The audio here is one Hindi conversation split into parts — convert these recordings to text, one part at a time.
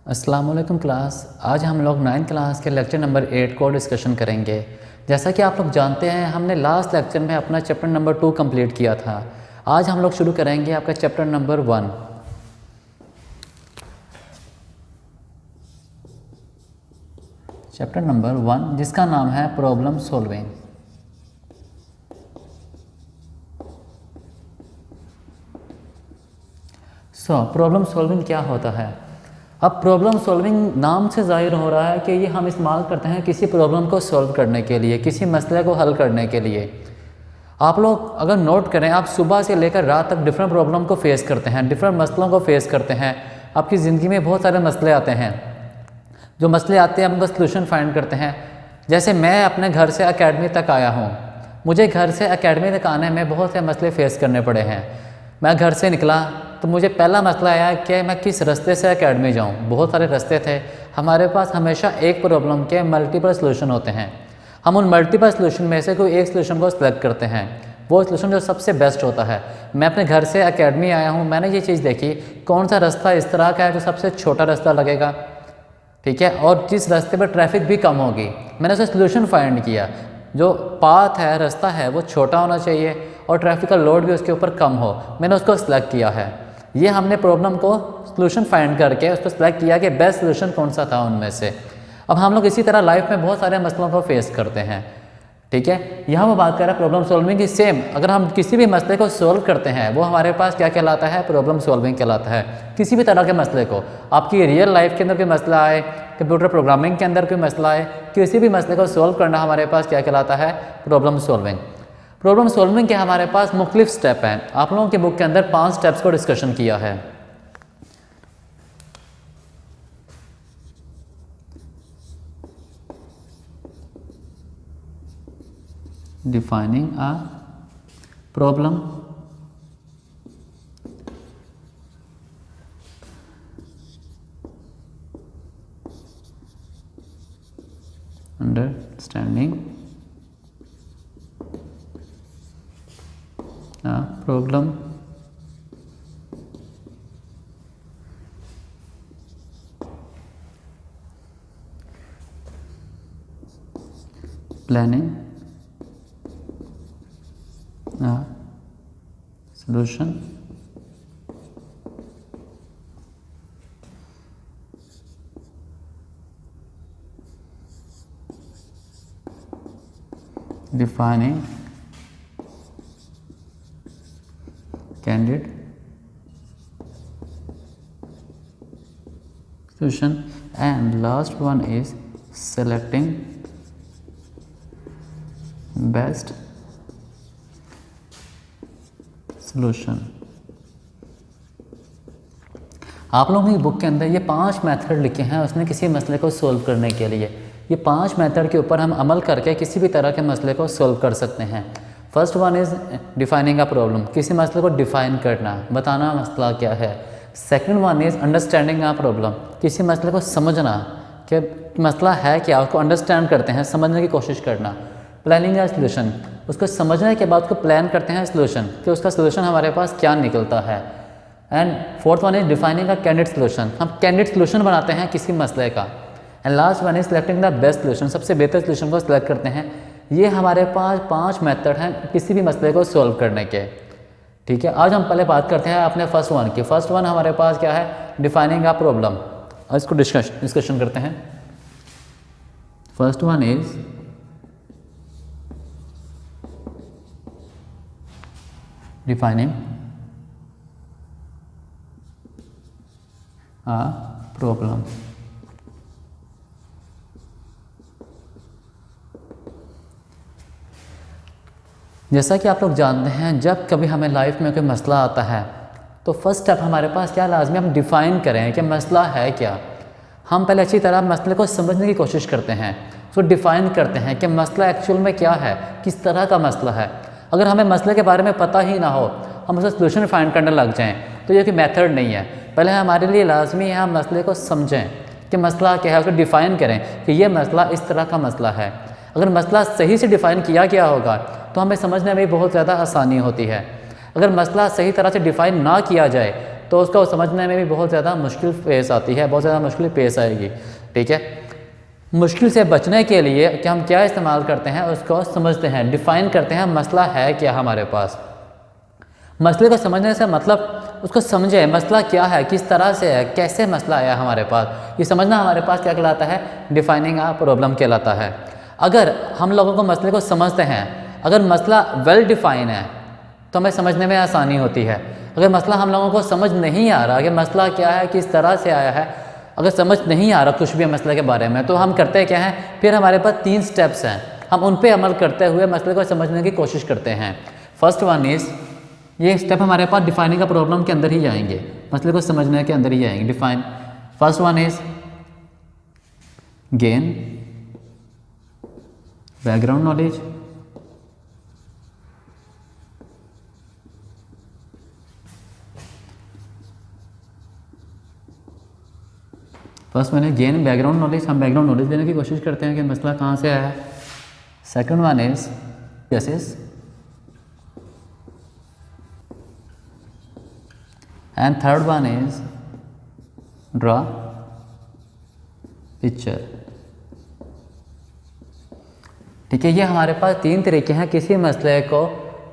अस्सलाम वालेकुम क्लास। आज हम लोग 9th क्लास के लेक्चर नंबर 8 को डिस्कशन करेंगे। जैसा कि आप लोग जानते हैं हमने लास्ट लेक्चर में अपना चैप्टर नंबर 2 कंप्लीट किया था। आज हम लोग शुरू करेंगे आपका चैप्टर नंबर 1। चैप्टर नंबर 1 जिसका नाम है प्रॉब्लम सॉल्विंग। प्रॉब्लम सॉल्विंग क्या होता है? अब प्रॉब्लम सॉल्विंग नाम से ज़ाहिर हो रहा है कि ये हम इस्तेमाल करते हैं किसी प्रॉब्लम को सॉल्व करने के लिए, किसी मसले को हल करने के लिए। आप लोग अगर नोट करें, आप सुबह से लेकर रात तक डिफरेंट प्रॉब्लम को फेस करते हैं, डिफरेंट मसलों को फेस करते हैं। आपकी ज़िंदगी में बहुत सारे मसले आते हैं। जो मसले आते हैं आप उनका सलूशन फाइंड करते हैं। जैसे मैं अपने घर से अकेडमी तक आया हूँ, मुझे घर से अकेडमी तक आने में बहुत से मसले फेस करने पड़े हैं। मैं घर से निकला तो मुझे पहला मसला आया कि मैं किस रास्ते से अकेडमी जाऊं। बहुत सारे रास्ते थे। हमारे पास हमेशा एक प्रॉब्लम के मल्टीपल सलूशन होते हैं। हम उन मल्टीपल सलूशन में से कोई एक सलूशन को सिलेक्ट करते हैं, वो सलूशन जो सबसे बेस्ट होता है। मैं अपने घर से अकेडमी आया हूँ, मैंने ये चीज़ देखी कौन सा रास्ता इस तरह का है जो सबसे छोटा रास्ता लगेगा, ठीक है, और जिस रास्ते पर ट्रैफिक भी कम होगी। मैंने उसका सलूशन फाइंड किया। जो पाथ है, रास्ता है, वो छोटा होना चाहिए और ट्रैफिक का लोड भी उसके ऊपर कम हो। मैंने उसको सिलेक्ट किया है। ये हमने प्रॉब्लम को सलूशन फाइंड करके उसको सिलेक्ट किया कि बेस्ट सलूशन कौन सा था उनमें से। अब हम लोग इसी तरह लाइफ में बहुत सारे मसलों को फेस करते हैं, ठीक है। यहाँ वो बात कर रहा है प्रॉब्लम सॉल्विंग की। सेम अगर हम किसी भी मसले को सॉल्व करते हैं वो हमारे पास क्या कहलाता है? प्रॉब्लम सॉल्विंग कहलाता है। किसी भी तरह के मसले को, आपकी रियल लाइफ के अंदर कोई मसला आए, कंप्यूटर प्रोग्रामिंग के अंदर कोई मसला आए, किसी भी मसले को सॉल्व करना हमारे पास क्या कहलाता है? Problem solving. प्रॉब्लम सॉल्विंग के हमारे पास मुख्तलिफ स्टेप हैं। आप लोगों की बुक के अंदर 5 स्टेप्स को डिस्कशन किया है। Defining a problem, understanding problem, planning solution, defining candidate solution, and last one is selecting best solution। आप लोगों की बुक के अंदर ये 5 मेथड लिखे हैं उसने किसी मसले को सोल्व करने के लिए। ये 5 मेथड के ऊपर हम अमल करके किसी भी तरह के मसले को सोल्व कर सकते हैं। First one is defining a problem, किसी मसले को डिफाइन करना, बताना मसला क्या है। Second one is understanding a problem, किसी मसले को समझना कि मसला है क्या, उसको अंडरस्टैंड करते हैं, समझने की कोशिश करना। प्लानिंग अ सलूशन, उसको समझने के बाद उसको प्लान करते हैं सलूशन, कि उसका सलूशन हमारे पास क्या निकलता है। And fourth one is defining a candidate solution, हम कैंडिडेट सलूशन बनाते हैं किसी मसले का। And last one is selecting the best solution, सबसे बेहतर सलूशन को सिलेक्ट करते हैं। ये हमारे पास 5 मेथड हैं किसी भी मसले को सॉल्व करने के, ठीक है। आज हम पहले बात करते हैं अपने फर्स्ट वन की। फर्स्ट वन हमारे पास क्या है? Defining a problem. इसको डिस्कशन करते हैं। First one is defining a problem। जैसा कि आप लोग जानते हैं जब कभी हमें लाइफ में कोई मसला आता है तो फर्स्ट स्टेप हमारे पास क्या लाजमी, हम डिफ़ाइन करें कि मसला है क्या। हम पहले अच्छी तरह मसले को समझने की कोशिश करते हैं, उसको डिफ़ाइन करते हैं कि मसला एक्चुअल में क्या है, किस तरह का मसला है। अगर हमें मसले के बारे में पता ही ना हो, हम उसका सलूशन फाइंड करने लग जाएं, तो ये कोई मेथड नहीं है। पहले हमारे लिए लाजमी है हम मसले को समझें कि मसला क्या है, उसको डिफ़ाइन करें कि ये मसला इस तरह का मसला है। अगर मसला सही से डिफ़ाइन किया गया होगा तो हमें समझने में बहुत ज़्यादा आसानी होती है। अगर मसला सही तरह से डिफ़ाइन ना किया जाए तो उसको समझने में भी बहुत ज़्यादा मुश्किल पेश आती है, बहुत ज़्यादा मुश्किल पेश आएगी। ठीक है, मुश्किल से बचने के लिए कि हम क्या इस्तेमाल करते हैं, उसको समझते हैं, डिफ़ाइन करते हैं मसला है क्या हमारे पास। मसले को समझने से मतलब उसको समझे मसला क्या है, किस तरह से है, कैसे मसला आया हमारे पास, ये समझना हमारे पास क्या कहलाता है, डिफाइनिंग अ प्रॉब्लम कहलाता है। अगर हम लोगों को मसले को समझते हैं, अगर मसला वेल डिफाइन है तो हमें समझने में आसानी होती है। अगर मसला हम लोगों को समझ नहीं आ रहा कि मसला क्या है, किस तरह से आया है, अगर समझ नहीं आ रहा कुछ भी मसले के बारे में, तो हम करते क्या हैं, फिर हमारे पास 3 स्टेप्स हैं, हम उन पे अमल करते हुए मसले को समझने की कोशिश करते हैं। फर्स्ट वन इज़, ये स्टेप हमारे पास डिफाइनिंग का प्रॉब्लम के अंदर ही आएंगे, मसले को समझने के अंदर ही आएंगे। Define, first one is gain background knowledge, first one है गेन बैकग्राउंड नॉलेज, हम बैकग्राउंड नॉलेज लेने की कोशिश करते हैं कि मसला कहाँ से आया है। Second one is cases, and third one is draw picture. ठीक है, ये हमारे पास 3 तरीके हैं किसी मसले को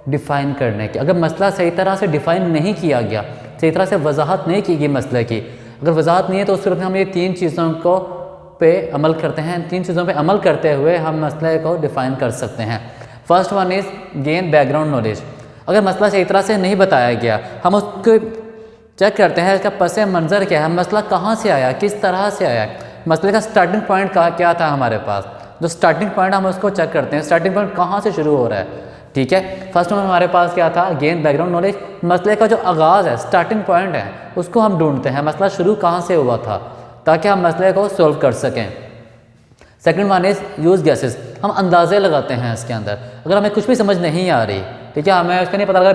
डिफ़ाइन करने के। अगर मसला सही तरह से डिफ़ाइन नहीं किया गया, सही तरह से वजाहत नहीं की गई मसले की, अगर वजाहत नहीं है तो उस सूरत में हम ये 3 चीज़ों को पे अमल करते हैं। 3 चीज़ों पे अमल करते हुए हम मसले को डिफ़ाइन कर सकते हैं। First one is gain background knowledge. अगर मसला सही तरह से नहीं बताया गया, हम उसको चेक करते हैं इसका पस मंज़र क्या है, मसला कहाँ से आया, किस तरह से आया, मसले का स्टार्टिंग पॉइंट क्या था हमारे पास, जो स्टार्टिंग पॉइंट हम उसको चेक करते हैं, स्टार्टिंग पॉइंट कहाँ से शुरू हो रहा है। ठीक है, फर्स्ट में हमारे पास क्या था, गेन बैकग्राउंड नॉलेज, मसले का जो आगाज़ है, स्टार्टिंग पॉइंट है, उसको हम ढूंढते हैं, मसला शुरू कहाँ से हुआ था, ताकि हम मसले को सॉल्व कर सकें। Second one is use gases, हम अंदाजे लगाते हैं इसके अंदर। अगर हमें कुछ भी समझ नहीं आ रही, ठीक है, हमें उसका नहीं पता लगा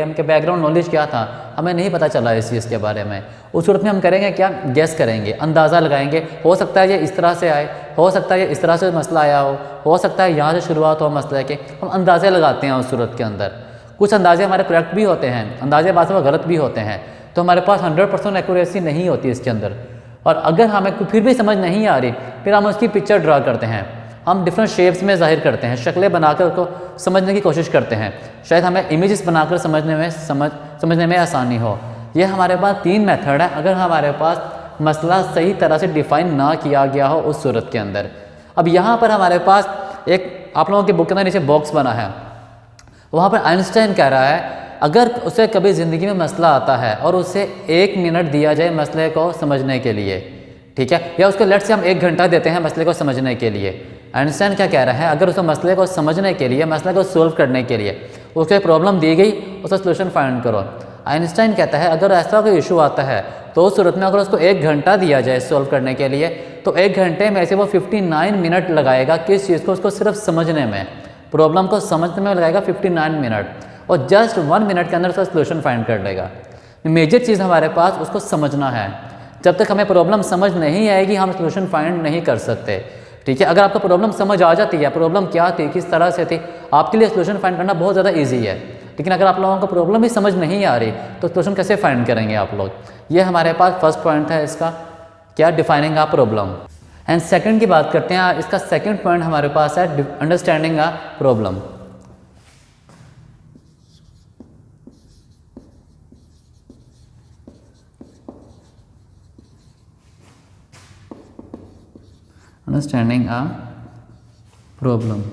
कि बैकग्राउंड नॉलेज क्या था, हमें नहीं पता चला इस चीज़ के बारे में, उस सूरत में हम करेंगे क्या, गैस करेंगे, अंदाज़ा लगाएंगे। हो सकता है ये इस तरह से आए, हो सकता है ये इस तरह से मसला आया हो सकता है यहाँ से शुरुआत हो मसले के, हम अंदाज़े लगाते हैं उस सूरत के अंदर। कुछ अंदाजे हमारे करेक्ट भी होते हैं, अंदाजे बाद में गलत भी होते हैं, तो हमारे पास 100% एक्यूरेसी नहीं होती इसके अंदर। और अगर हमें फिर भी समझ नहीं आ रही, फिर हम उसकी पिक्चर ड्रा करते हैं, हम डिफरेंट शेप्स में ज़ाहिर करते हैं, शक्लें बनाकर उसको समझने की कोशिश करते हैं, शायद हमें इमेजेस बनाकर समझने में आसानी हो। ये हमारे पास 3 मेथड है अगर हमारे पास मसला सही तरह से डिफ़ाइन ना किया गया हो उस सूरत के अंदर। अब यहाँ पर हमारे पास एक आप लोगों की बुक के अंदर नीचे बॉक्स बना है, वहाँ पर आइंस्टाइन कह रहा है अगर उसे कभी ज़िंदगी में मसला आता है और उसे 1 मिनट दिया जाए मसले को समझने के लिए, ठीक है, या उसको लेट से हम 1 घंटा देते हैं मसले को समझने के लिए, आइंस्टाइन क्या कह रहा है, अगर उसे मसले को समझने के लिए, मसले को सोल्व करने के लिए उसको एक प्रॉब्लम दी गई, उसका सोल्यूशन फाइंड करो। आइंस्टाइन कहता है अगर ऐसा कोई इशू आता है तो उस सूरत में अगर उसको 1 घंटा दिया जाए सोल्व करने के लिए, तो 1 घंटे में से वो 59 मिनट लगाएगा किस चीज़ को, उसको सिर्फ समझने में, प्रॉब्लम को समझने में लगाएगा 59 मिनट, और जस्ट 1 मिनट के अंदर उसका सोल्यूशन फाइंड कर लेगा। मेजर चीज़ हमारे पास उसको समझना है। जब तक हमें प्रॉब्लम समझ नहीं आएगी हम सोल्यूशन फाइंड नहीं कर सकते। ठीक है, अगर आपको प्रॉब्लम समझ आ जाती है, प्रॉब्लम क्या थी, किस तरह से थी, आपके लिए सोल्यूशन फाइंड करना बहुत ज़्यादा ईजी है। लेकिन अगर आप लोगों को प्रॉब्लम ही समझ नहीं आ रही तो सोल्यूशन कैसे फाइंड करेंगे आप लोग। ये हमारे पास फर्स्ट पॉइंट है इसका, क्या, defining a problem. And second की बात करते हैं, इसका सेकंड पॉइंट हमारे पास है understanding a problem. Understanding a problem,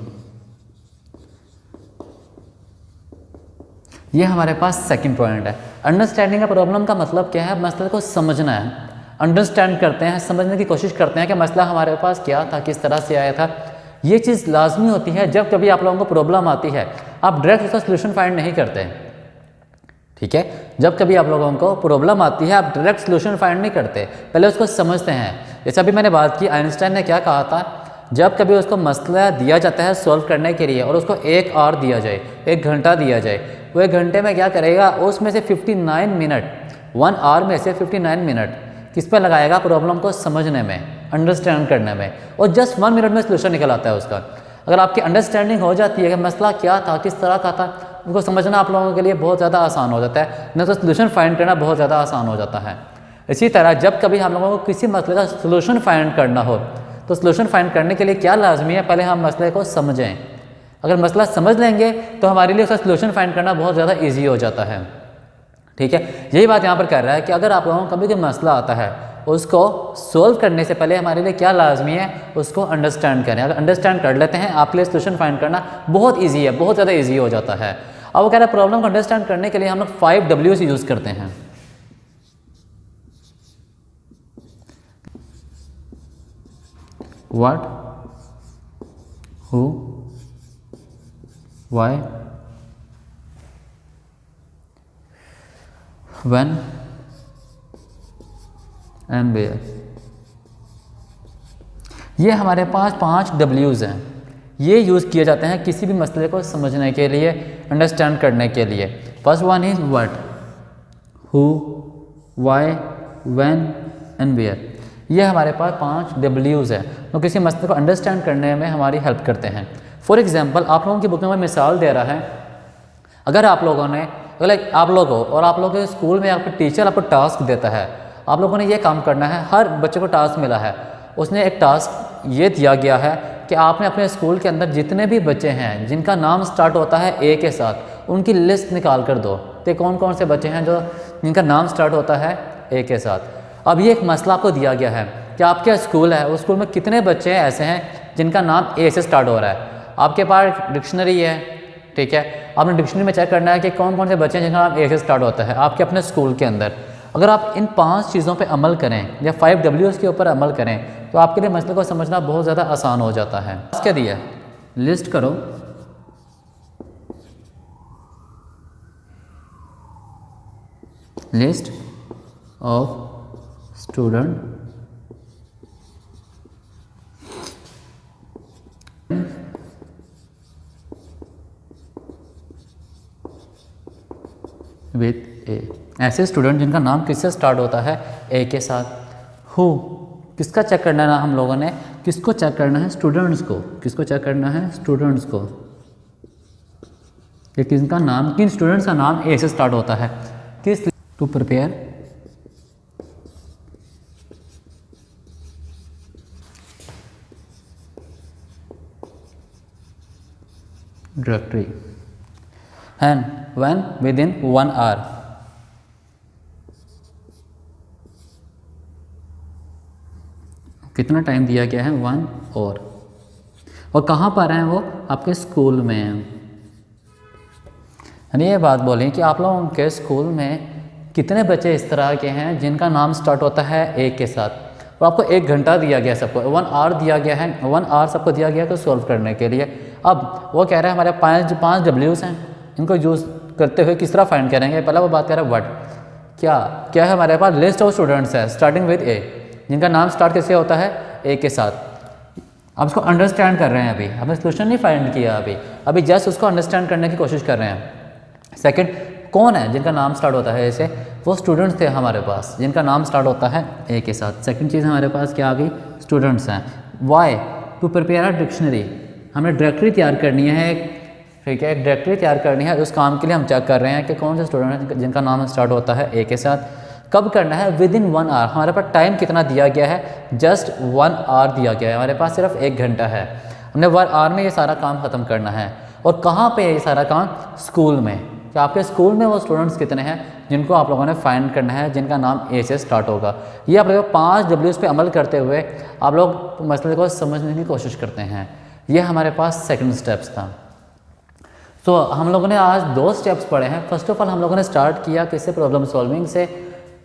ये हमारे पास सेकंड पॉइंट है। अंडरस्टैंडिंग अ प्रॉब्लम का मतलब क्या है, मसले को समझना है, अंडरस्टैंड करते हैं, समझने की कोशिश करते हैं कि मसला हमारे पास क्या था, किस तरह से आया था। ये चीज़ लाजमी होती है जब कभी आप लोगों को प्रॉब्लम आती है, आप डायरेक्ट उसका सोल्यूशन फाइंड नहीं करते। ठीक है, जब कभी आप लोगों को प्रॉब्लम आती है आप डायरेक्ट सोल्यूशन फाइंड नहीं करते, पहले उसको समझते हैं। जैसे अभी मैंने बात की, आइंस्टाइन ने क्या कहा था, जब कभी उसको मसला दिया जाता है सॉल्व करने के लिए और उसको 1 आवर दिया जाए, 1 घंटा दिया जाए, वो 1 घंटे में क्या करेगा, उसमें से 59 मिनट, 1 आवर में से 59 मिनट किस पे लगाएगा, प्रॉब्लम को समझने में, अंडरस्टैंड करने में, और जस्ट 1 मिनट में सोल्यूशन निकल आता है उसका। अगर आपकी अंडरस्टैंडिंग हो जाती है कि मसला क्या था, किस तरह का था, उसको समझना आप लोगों के लिए बहुत ज़्यादा आसान हो जाता है, न तो सोल्यूशन फाइंड करना बहुत ज़्यादा आसान हो जाता है। इसी तरह जब कभी हम लोगों को किसी मसले का सोल्यूशन फाइंड करना हो तो सोल्यूशन फाइंड करने के लिए क्या लाजमी है, पहले हम मसले को समझें। अगर मसला समझ लेंगे तो हमारे लिए उसका सोल्यूशन फाइंड करना बहुत ज़्यादा ईजी हो जाता है। ठीक है, यही बात यहाँ पर कर रहा है कि अगर आप लोगों को कभी कोई मसला आता है उसको सोल्व करने से पहले हमारे लिए क्या लाजमी है, उसको अंडरस्टैंड करें। अगर अंडरस्टैंड कर लेते हैं आपके लिए सोल्यूशन फाइंड करना बहुत ईजी है, बहुत ज़्यादा ईजी हो जाता है। अब वो कह रहा है प्रॉब्लम को अंडरस्टैंड करने के लिए हम लोग 5 W's यूज़ करते हैं। What, who, why, when and where। ये हमारे पास 5 W's हैं। ये यूज़ किए जाते हैं किसी भी मसले को समझने के लिए, अंडरस्टैंड करने के लिए। First one is what, who, why, when and where. ये हमारे पास 5 W's हैं तो किसी मसले को अंडरस्टैंड करने में हमारी हेल्प करते हैं। फॉर एग्जांपल आप लोगों की बुक में मिसाल दे रहा है, अगर आप लोगों ने आप लोगों और आप लोगों के स्कूल में आपका टीचर आपको टास्क देता है, आप लोगों ने ये काम करना है, हर बच्चे को टास्क मिला है, उसने एक टास्क ये दिया गया है कि आपने अपने स्कूल के अंदर जितने भी बच्चे हैं जिनका नाम स्टार्ट होता है ए के साथ, उनकी लिस्ट निकाल कर दो। तो कौन कौन से बच्चे हैं जो जिनका नाम स्टार्ट होता है ए के साथ। अब ये एक मसला आपको दिया गया है कि आपके स्कूल है, उस स्कूल में कितने बच्चे ऐसे हैं जिनका नाम ए से स्टार्ट हो रहा है। आपके पास डिक्शनरी है, ठीक है, आपने डिक्शनरी में चेक करना है कि कौन कौन से बच्चे हैं जिनका नाम ए से स्टार्ट होता है आपके अपने स्कूल के अंदर। अगर आप इन 5 चीज़ों पे अमल करें या 5 W's के ऊपर अमल करें तो आपके लिए मसले को समझना बहुत ज़्यादा आसान हो जाता है। क्या दिया, लिस्ट करो लिस्ट ऑफ स्टूडेंट विथ ए। ऐसे स्टूडेंट जिनका नाम किससे स्टार्ट होता है, ए के साथ। हु, किसका चेक करना है ना हम लोगों ने, किसको चेक करना है, स्टूडेंट्स को। किसको चेक करना है, स्टूडेंट्स को। ये किसका नाम, किन स्टूडेंट्स का नाम ए से स्टार्ट होता है, किस। To prepare directory and when within 1 hour। कितना टाइम दिया गया है, 1 hour। और कहाँ पर हैं वो, आपके स्कूल में हैं। यानी ये बात बोलें कि आप लोगों के स्कूल में कितने बच्चे इस तरह के हैं जिनका नाम स्टार्ट होता है ए के साथ। और आपको 1 घंटा दिया गया, सबको 1 hour दिया गया है, 1 hour सबको दिया गया है तो सॉल्व करने के लिए। अब वो कह रहे हैं हमारे 5 W's हैं, इनको यूज़ करते हुए किस तरह फाइंड करेंगे। पहला वो बात कर रहा है व्हाट, क्या है हमारे पास, लिस्ट ऑफ स्टूडेंट्स है स्टार्टिंग विद ए, जिनका नाम स्टार्ट किससे होता है, ए के साथ। अब उसको अंडरस्टैंड कर रहे हैं, अभी हमने सोल्यूशन नहीं फाइंड किया, अभी जस्ट उसको अंडरस्टैंड करने की कोशिश कर रहे हैं। सेकंड, कौन है जिनका नाम स्टार्ट होता है ऐसे, वो स्टूडेंट्स थे हमारे पास जिनका नाम स्टार्ट होता है ए के साथ। सेकंड चीज़ हमारे पास क्या आ गई, स्टूडेंट्स हैं। Why, to prepare a dictionary, हमें डायरेक्टरी तैयार करनी है, ठीक है, डायरेक्टरी तैयार करनी है। उस काम के लिए हम चेक कर रहे हैं कि कौन से स्टूडेंट हैं जिनका नाम स्टार्ट होता है ए के साथ। कब करना है, विद इन 1 hour। हमारे पास टाइम कितना दिया गया है, जस्ट 1 hour दिया गया है, हमारे पास सिर्फ 1 घंटा है। हमने 1 hour में ये सारा काम ख़त्म करना है। और कहाँ पे है ये सारा काम, स्कूल में। कि आपके स्कूल में वो स्टूडेंट्स कितने हैं जिनको आप लोगों ने फाइंड करना है, जिनका नाम ए से स्टार्ट होगा। ये आप लोग 5 W's पे अमल करते हुए आप लोग मसले को समझने की कोशिश करते हैं। ये हमारे पास सेकंड स्टेप्स था। तो हम लोगों ने आज 2 स्टेप्स पढ़े हैं। फर्स्ट ऑफ ऑल हम लोगों ने स्टार्ट किया किससे, प्रॉब्लम सॉल्विंग से।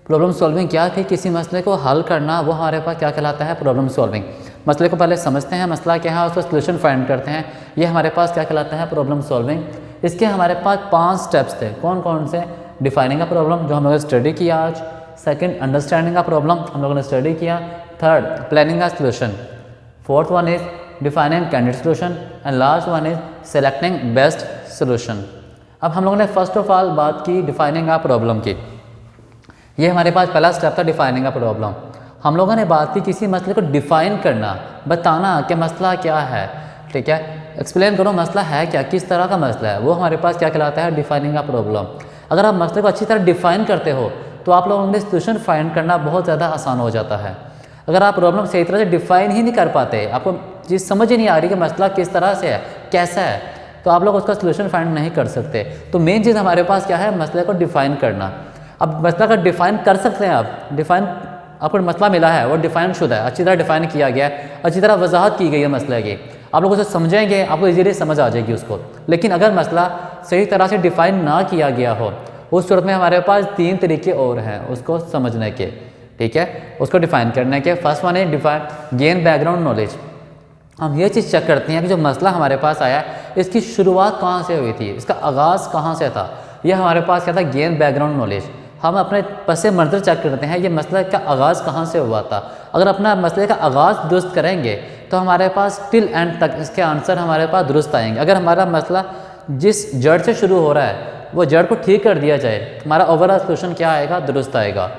प्रॉब्लम सॉल्विंग क्या थी, किसी मसले को हल करना, वो हमारे पास क्या कहलाता है, प्रॉब्लम सॉल्विंग। मसले को पहले समझते हैं, मसला क्या है, उसका सलूशन फाइंड करते हैं, ये हमारे पास क्या कहलाता है, प्रॉब्लम सॉल्विंग। इसके हमारे पास 5 स्टेप्स थे। कौन कौन से, डिफाइनिंग का प्रॉब्लम जो हम लोगों ने स्टडी किया आज। सेकंड, अंडरस्टैंडिंग का प्रॉब्लम हम लोगों ने स्टडी किया। थर्ड, प्लानिंग का solution. Fourth one is defining candidate solution and last one is selecting best solution. अब हम लोगों ने फर्स्ट ऑफ ऑल बात की डिफाइनिंग का प्रॉब्लम की। ये हमारे पास पहला स्टेप था, डिफाइनिंग का प्रॉब्लम। हम लोगों ने बात की किसी मसले को डिफाइन करना, बताना कि मसला क्या है, ठीक है। एक्सप्लेन करो मसला है क्या, किस तरह का मसला है, वो हमारे पास क्या कहलाता है, डिफाइनिंग अ प्रॉब्लम। अगर आप मसले को अच्छी तरह डिफाइन करते हो तो आप लोगों के लिए सोल्यूशन फाइंड करना बहुत ज़्यादा आसान हो जाता है। अगर आप प्रॉब्लम सही तरह से डिफाइन ही नहीं कर पाते, आपको चीज़ समझ ही नहीं आ रही कि मसला किस तरह से है, कैसा है, तो आप लोग उसका सोल्यूशन फाइंड नहीं कर सकते। तो मेन चीज़ हमारे पास क्या है, मसले को डिफाइन करना। अब मसला का डिफाइन कर सकते हैं आप, डिफाइन आपको मसला मिला है वो डिफाइन शुदा है, अच्छी तरह डिफाइन किया गया है, अच्छी तरह वजाहत की गई है मसले की, आप लोग उसे समझेंगे, आपको इजीली समझ आ जाएगी उसको। लेकिन अगर मसला सही तरह से डिफाइन ना किया गया हो, उस सूरत में हमारे पास 3 तरीके और हैं उसको समझने के, ठीक है, उसको डिफाइन करने के। फर्स्ट वन है डिफाइन गेन बैकग्राउंड नॉलेज। हम ये चीज़ चेक करते हैं कि जो मसला हमारे पास आया है इसकी शुरुआत कहाँ से हुई थी, इसका आगाज़ कहाँ से था। यह हमारे पास क्या था, गेन बैकग्राउंड नॉलेज। हम अपने पस मंज़र चेक करते हैं ये मसला का आगाज़ कहाँ से हुआ था। अगर अपना मसले का आगाज़ दुरुस्त करेंगे तो हमारे पास टिल एंड तक इसके आंसर हमारे पास दुरुस्त आएंगे। अगर हमारा मसला जिस जड़ से शुरू हो रहा है वो जड़ को ठीक कर दिया जाए, हमारा ओवरऑल सोल्यूशन क्या आएगा, दुरुस्त आएगा।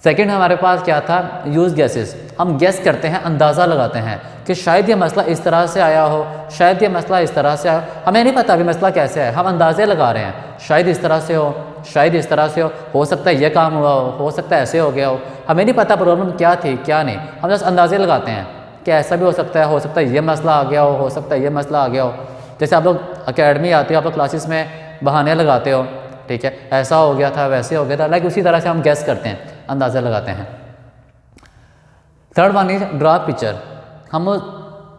सेकंड हमारे पास क्या था, यूज़ गेसेस। हम गेस करते हैं, अंदाज़ा लगाते हैं कि शायद ये मसला इस तरह से आया हो, शायद ये मसला इस तरह से आया हो, हमें नहीं पता अभी मसला कैसे है, हम अंदाज़े लगा रहे हैं, शायद इस तरह से हो, शायद इस तरह से हो सकता है ये काम हुआ हो सकता है ऐसे हो गया हो, हमें नहीं पता प्रॉब्लम क्या थी क्या नहीं, हम बस अंदाज़े लगाते हैं कि ऐसा भी हो सकता है ये मसला आ गया हो सकता है ये मसला आ गया हो। जैसे आप लोग अकेडमी आते हो, आप लोग क्लासेस में बहाने लगाते हो, ठीक है, ऐसा हो गया था वैसे हो गया था, लाइक उसी तरह से हम गेस करते हैं, अंदाज़ा लगाते हैं। Third one is draw picture. हम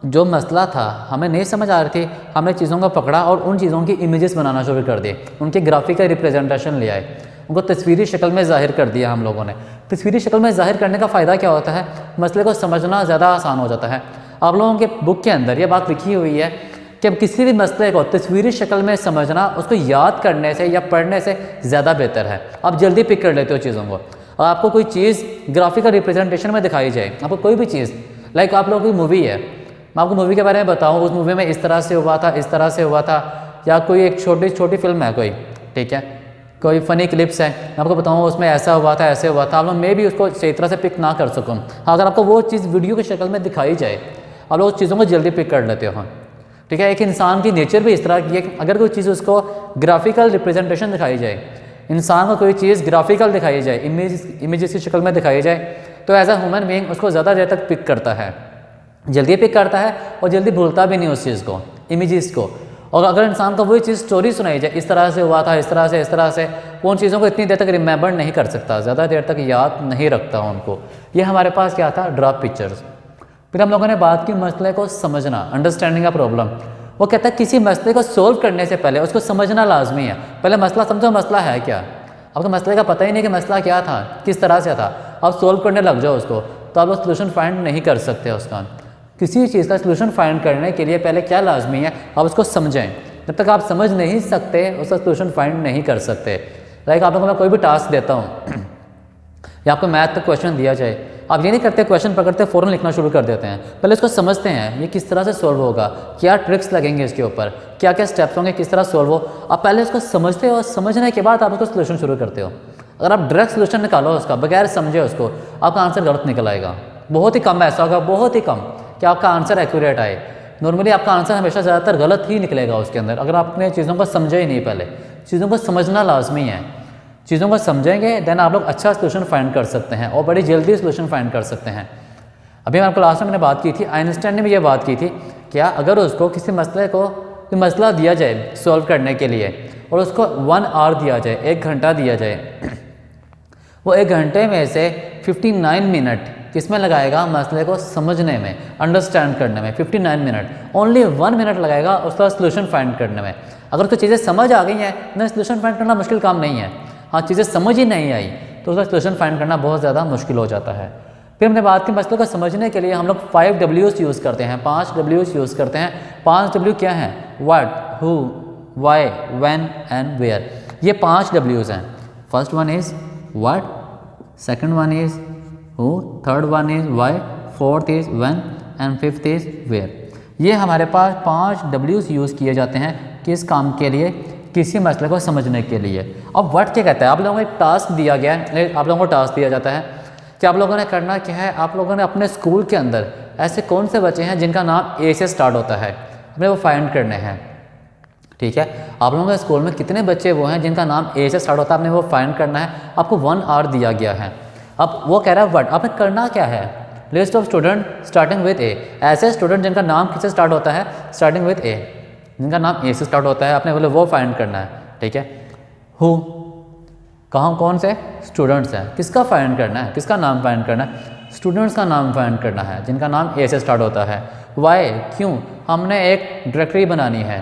जो मसला था हमें नहीं समझ आ रही थी, हमने चीज़ों को पकड़ा और उन चीज़ों की इमेजेस बनाना शुरू कर दिए, उनके ग्राफिकल रिप्रेजेंटेशन ले आए, उनको तस्वीरी शक्ल में ज़ाहिर कर दिया हम लोगों ने। तस्वीरी शक्ल में ज़ाहिर करने का फ़ायदा क्या होता है, मसले को समझना ज़्यादा आसान हो जाता है। आप लोगों के बुक के अंदर ये बात लिखी हुई है कि अब किसी भी मसले को तस्वीरी शक्ल में समझना उसको याद करने से या पढ़ने से ज़्यादा बेहतर है। आप जल्दी पिक कर लेते हो चीज़ों को। और आपको कोई चीज़ ग्राफिकल रिप्रेजेंटेशन में दिखाई जाए, आपको कोई भी चीज़, लाइक आप लोगों की मूवी है, मैं आपको मूवी के बारे में बताऊँ, उस मूवी में इस तरह से हुआ था, इस तरह से हुआ था, या कोई एक छोटी फिल्म है कोई, ठीक है, कोई फ़नी क्लिप्स है, मैं आपको बताऊँ उसमें ऐसा हुआ था ऐसे हुआ था, आप लोग मे भी उसको सही तरह से पिक ना कर सकूँ। अगर आपको वो चीज़ वीडियो की शक्ल में दिखाई जाए, आप लोग उस चीज़ों को जल्दी पिक कर लेते हो, ठीक है। एक इंसान की नेचर भी इस तरह की है कि अगर कोई चीज़ उसको ग्राफिकल रिप्रेजेंटेशन दिखाई जाए, इंसान को कोई चीज़ ग्राफिकल दिखाई जाए, इमेजेस की शक्ल में दिखाई जाए, तो एज अ ह्यूमन बीइंग उसको ज़्यादा देर तक पिक करता है, जल्दी पिक करता है और जल्दी भूलता भी नहीं उस चीज़ को, इमेजेस को। और अगर इंसान को वही चीज़ स्टोरी सुनाई जाए, इस तरह से हुआ था, इस तरह से, वो उन चीज़ों को इतनी देर तक रिमेंबर नहीं कर सकता, ज़्यादा देर तक याद नहीं रखता उनको। ये हमारे पास क्या था, ड्रा पिक्चर्स। फिर हम लोगों ने बात की मसले को समझना, अंडरस्टैंडिंग का प्रॉब्लम। वो कहता है किसी मसले को सोल्व करने से पहले उसको समझना लाजमी है। पहले मसला समझो, मसला है क्या। आपको मसले का पता ही नहीं कि मसला क्या था, किस तरह से था, आप सोल्व करने लग जाओ उसको, तो आप लोग सोल्यूशन फाइंड नहीं कर सकते उसका। किसी चीज़ का सोल्यूशन फाइंड करने के लिए पहले क्या लाजमी है, आप उसको समझें। जब तक आप समझ नहीं सकते उसका सोल्यूशन फाइंड नहीं कर सकते। लाइक आप लोगों को मैं कोई भी टास्क देता हूँ या आपको मैथ का क्वेश्चन दिया जाए, आप ये नहीं करते क्वेश्चन पकड़ते फ़ौरन लिखना शुरू कर देते हैं, पहले इसको समझते हैं ये किस तरह से सॉल्व होगा, क्या ट्रिक्स लगेंगे इसके ऊपर, क्या क्या स्टेप्स होंगे, किस तरह सॉल्व हो। आप पहले इसको समझते हो और समझने के बाद आप उसको सोल्यूशन शुरू करते हो। अगर आप डायरेक्ट सोल्यूशन निकालो उसका बगैर समझे उसको, आपका आंसर गलत निकल आएगा। बहुत ही कम ऐसा होगा, बहुत ही कम कि आपका आंसर एक्यूरेट आए। नॉर्मली आपका आंसर हमेशा ज़्यादातर गलत ही निकलेगा उसके अंदर, अगर आपने चीज़ों को समझे ही नहीं। पहले चीज़ों को समझना लाजमी है, चीज़ों को समझेंगे देन आप लोग अच्छा सोल्यूशन फाइंड कर सकते हैं और बड़ी जल्दी सोल्यूशन फाइंड कर सकते हैं। अभी मैं क्लास में मैंने बात की थी, आइंस्टाइन ने भी ये बात की थी, क्या अगर उसको किसी मसले को कोई मसला दिया जाए सॉल्व करने के लिए और उसको 1 आवर दिया जाए, 1 घंटा दिया जाए, वो 1 घंटे में से 59 मिनट किस में लगाएगा, मसले को समझने में, अंडरस्टैंड करने में। 59 मिनट, ओनली 1 मिनट लगाएगा उसका सोल्यूशन फाइंड करने में। अगर उसको चीज़ें समझ आ गई हैं ना, सोल्यूशन फाइंड करना मुश्किल काम नहीं है। हाँ, चीज़ें समझ ही नहीं आई तो उसका सोल्यूशन फाइंड करना बहुत ज़्यादा मुश्किल हो जाता है। फिर हमने बात की मसले को समझने के लिए हम लोग 5 Ws यूज़ करते हैं, 5 Ws यूज़ करते हैं। 5 W क्या हैं, what, who, why, when and where. ये 5 Ws हैं। First one is what, second one is who, third one is why, fourth is when and fifth is where. ये हमारे पास 5 Ws यूज़ किए जाते हैं किस काम के लिए, किसी मसले को समझने के लिए। अब व्हाट क्या कहता है, आप लोगों को एक टास्क दिया गया है, आप लोगों को टास्क दिया जाता है कि आप लोगों ने करना क्या है, आप लोगों ने अपने स्कूल के अंदर ऐसे कौन से बच्चे हैं जिनका नाम ए से स्टार्ट होता है, हमें वो फाइंड करने हैं। ठीक है, आप लोगों के स्कूल में कितने बच्चे वो हैं जिनका नाम ए से स्टार्ट होता है, आपने वो फाइंड करना है। आपको 1 आवर दिया गया है। अब वो कह रहा है व्हाट, आपने करना क्या है, list of student starting with A, ऐसे स्टूडेंट जिनका नाम किससे स्टार्ट होता है, स्टार्टिंग विद ए, जिनका नाम ए से स्टार्ट होता है, आपने बोले वो फाइंड करना है। ठीक है, हु, कहाँ कौन से स्टूडेंट्स हैं, किसका फाइंड करना है, किसका नाम फाइंड करना है, स्टूडेंट्स का नाम फाइंड करना है जिनका नाम ए से स्टार्ट होता है। वाई, क्यों, हमने एक डायरेक्टरी बनानी है।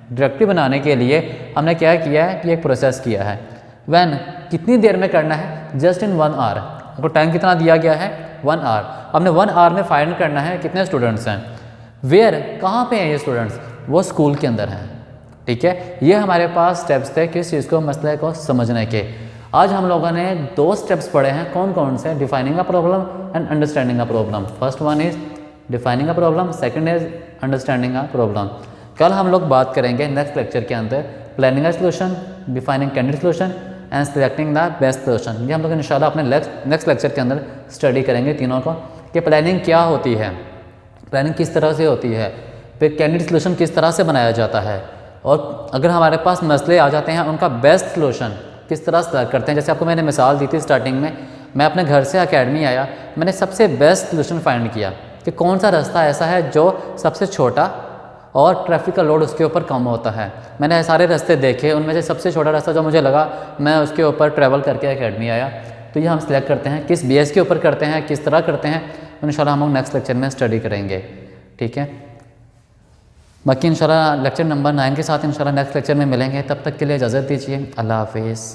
डायरेक्टरी बनाने के लिए हमने क्या किया है कि एक प्रोसेस किया है। व्हेन, कितनी देर में करना है, जस्ट इन 1 आवर, आपको टाइम कितना दिया गया है, 1 आवर। हमने 1 आवर में फाइंड करना है कितने स्टूडेंट्स हैं। वेयर, कहाँ पे हैं ये स्टूडेंट्स, वो स्कूल के अंदर हैं। ठीक है, ये हमारे पास स्टेप्स थे किस चीज़ को, मसले को समझने के। आज हम लोगों ने 2 स्टेप्स पढ़े हैं, कौन कौन से, defining a problem and understanding a problem. First one is defining a problem, second is understanding a problem. कल हम लोग बात करेंगे नेक्स्ट लेक्चर के अंदर planning a solution, defining candidate solution and selecting the best solution. ये हम लोग इंशाल्लाह अपने नेक्स्ट लेक्चर के अंदर स्टडी करेंगे तीनों को, कि प्लानिंग क्या होती है, प्लानिंग किस तरह से होती है, फिर कैंडिडेट सोल्यूशन किस तरह से बनाया जाता है, और अगर हमारे पास मसले आ जाते हैं उनका बेस्ट सोल्यूशन किस तरह से करते हैं। जैसे आपको मैंने मिसाल दी थी स्टार्टिंग में, मैं अपने घर से एकेडमी आया, मैंने सबसे बेस्ट सोल्यूशन फाइंड किया कि कौन सा रास्ता ऐसा है जो सबसे छोटा और ट्रैफिक का लोड उसके ऊपर कम होता है। मैंने सारे रास्ते देखे, उनमें से सबसे छोटा रास्ता जो मुझे लगा, मैं उसके ऊपर ट्रैवल करके एकेडमी आया। तो ये हम सिलेक्ट करते हैं, किस बेस के ऊपर करते हैं, किस तरह करते हैं, इंशाल्लाह हम लोग नेक्स्ट लेक्चर में स्टडी करेंगे। ठीक है, बाकी इंशाल्लाह लेक्चर नंबर 9 के साथ इंशाल्लाह नेक्स्ट लेक्चर में मिलेंगे। तब तक के लिए इजाज़त दीजिए, अल्लाह हाफिज़।